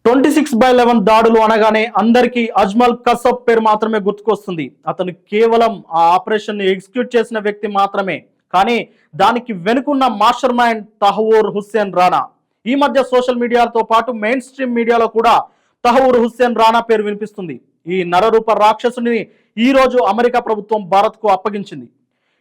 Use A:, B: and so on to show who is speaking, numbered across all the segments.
A: 26/11 దాడులు అనగానే అందరికీ అజ్మల్ కసబ్ పేరు మాత్రమే గుర్తుకొస్తుంది. అతను కేవలం ఆ ఆపరేషన్ ని ఎగ్జిక్యూట్ చేసిన వ్యక్తి మాత్రమే. కానీ దానికి వెనుకున్న మాస్టర్ మైండ్ తహవూర్ హుస్సేన్ రాణా. ఈ మధ్య సోషల్ మీడియాతో పాటు మెయిన్ స్ట్రీమ్ మీడియాలో కూడా తహవూర్ హుస్సేన్ రాణా పేరు వినిపిస్తుంది. ఈ నరరూప రాక్షసుని ఈ రోజు అమెరికా ప్రభుత్వం భారత్ కు అప్పగించింది.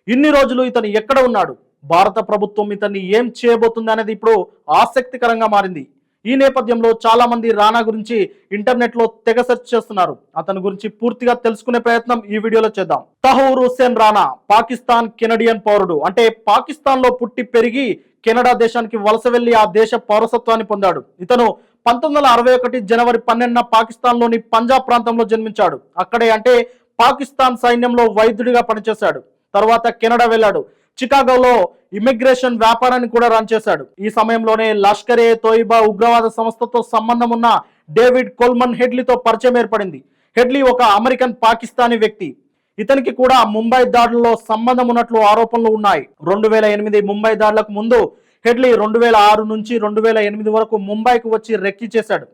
A: ఇన్ని రోజులు ఇతను ఎక్కడ ఉన్నాడు, భారత ప్రభుత్వం ఇతన్ని ఏం చేయబోతుంది అనేది ఇప్పుడు ఆసక్తికరంగా మారింది. ఈ నేపథ్యంలో చాలా మంది రాణా గురించి ఇంటర్నెట్ లో తెగ సెర్చ్ చేస్తున్నారు. అతని గురించి పూర్తిగా తెలుసుకునే ప్రయత్నం ఈ వీడియోలో చేద్దాం. తహవూర్ హుస్సేన్ రాణా పాకిస్తాన్ కెనడియన్ పౌరుడు. అంటే పాకిస్తాన్ లో పుట్టి పెరిగి కెనడా దేశానికి వలస వెళ్లి ఆ దేశ పౌరసత్వాన్ని పొందాడు. ఇతను 1961 జనవరి 12న పాకిస్తాన్ లోని పంజాబ్ ప్రాంతంలో జన్మించాడు. అక్కడే అంటే పాకిస్తాన్ సైన్యంలో వైద్యుడిగా పనిచేశాడు. తర్వాత కెనడా వెళ్ళాడు. చికాగోలో ఇమిగ్రేషన్ వ్యాపారాన్ని కూడా రన్ చేశాడు. ఈ సమయంలోనే లష్కరే తోయిబా ఉగ్రవాద సంస్థతో సంబంధం ఉన్న డేవిడ్ కోల్మన్ హెడ్లీతో పరిచయం ఏర్పడింది. హెడ్లీ ఒక అమెరికన్ పాకిస్తానీ వ్యక్తి. ఇతనికి కూడా ముంబై దాడుల్లో సంబంధం ఉన్నట్లు ఆరోపణలు ఉన్నాయి. 2008 ముంబై దాడులకు ముందు హెడ్లీ 2006 నుంచి 2008 వరకు ముంబైకి వచ్చి రెక్కి చేశాడు.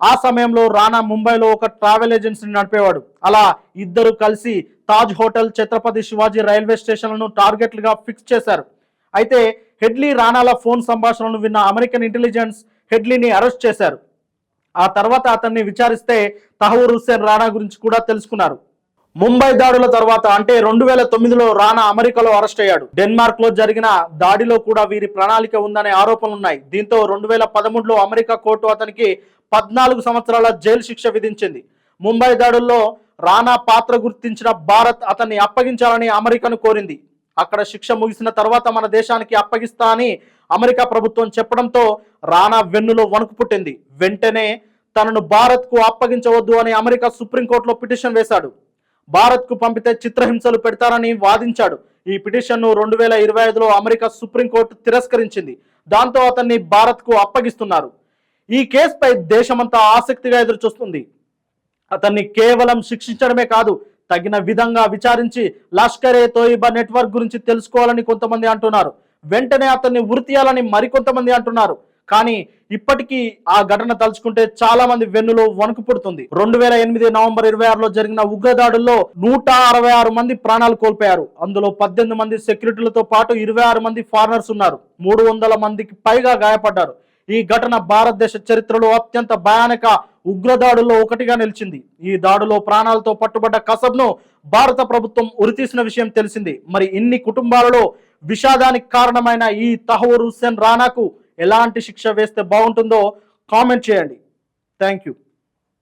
A: ఆ సమయంలో రాణా ముంబైలో ఒక ట్రావెల్ ఏజెన్సీని నడిపేవాడు. అలా ఇద్దరు కలిసి తాజ్ హోటల్, ఛత్రపతి శివాజీ రైల్వే స్టేషన్లను టార్గెట్లుగా ఫిక్స్ చేశారు. అయితే హెడ్లీ రాణాల ఫోన్ సంభాషణలను విన్న అమెరికన్ ఇంటెలిజెన్స్ హెడ్లీని అరెస్ట్ చేశారు. ఆ తర్వాత అతన్ని విచారిస్తే తహవూర్ హుస్సేన్ రాణా గురించి కూడా తెలుసుకున్నారు. ముంబై దాడుల తర్వాత అంటే 2009లో రాణా అమెరికాలో అరెస్ట్ అయ్యాడు. డెన్మార్క్ లో జరిగిన దాడిలో కూడా వీరి ప్రణాళిక ఉందనే ఆరోపణలున్నాయి. దీంతో 2013లో అమెరికా కోర్టు అతనికి 14 సంవత్సరాల జైలు శిక్ష విధించింది. ముంబై దాడుల్లో రాణా పాత్ర గుర్తించిన భారత్ అతన్ని అప్పగించాలని అమెరికాను కోరింది. అక్కడ శిక్ష ముగిసిన తర్వాత మన దేశానికి అప్పగిస్తా అని అమెరికా ప్రభుత్వం చెప్పడంతో రాణా వెన్నులో వణుకు పుట్టింది. వెంటనే తనను భారత్ కు అప్పగించవద్దు అని అమెరికా సుప్రీంకోర్టులో పిటిషన్ వేశాడు. భారత్ కు పంపితే చిత్రహింసలు పెడతారని వాదించాడు. ఈ పిటిషన్ ను 2025లో అమెరికా సుప్రీంకోర్టు తిరస్కరించింది. దాంతో అతన్ని భారత్ కు అప్పగిస్తున్నారు. ఈ కేసుపై దేశమంతా ఆసక్తిగా ఎదురుచూస్తుంది. అతన్ని కేవలం శిక్షించడమే కాదు, తగిన విధంగా విచారించి లష్కరే తోయిబా నెట్వర్క్ గురించి తెలుసుకోవాలని కొంతమంది అంటున్నారు. వెంటనే అతన్ని ఉరితీయాలని మరికొంతమంది అంటున్నారు. కానీ ఇప్పటికీ ఆ ఘటన తలుచుకుంటే చాలా మంది వెన్నులో వణుకు పుడుతుంది. 2008 నవంబర్ 26లో జరిగిన ఉగ్రదాడుల్లో 166 మంది ప్రాణాలు కోల్పోయారు. అందులో 18 మంది సెక్యూరిటీలతో పాటు 26 మంది ఫారినర్స్ ఉన్నారు. 300 మందికి పైగా గాయపడ్డారు. ఈ ఘటన భారతదేశ చరిత్రలో అత్యంత భయానక ఉగ్రదాడుల్లో ఒకటిగా నిలిచింది. ఈ దాడిలో ప్రాణాలతో పట్టుబడ్డ కసబ్ను భారత ప్రభుత్వం ఉరితీసిన విషయం తెలిసింది. మరి ఇన్ని కుటుంబాలలో విషాదానికి కారణమైన ఈ తహవూర్ హుస్సేన్ రాణాకు ఎలాంటి శిక్ష వేస్తే బాగుంటుందో కామెంట్ చేయండి. Thank you.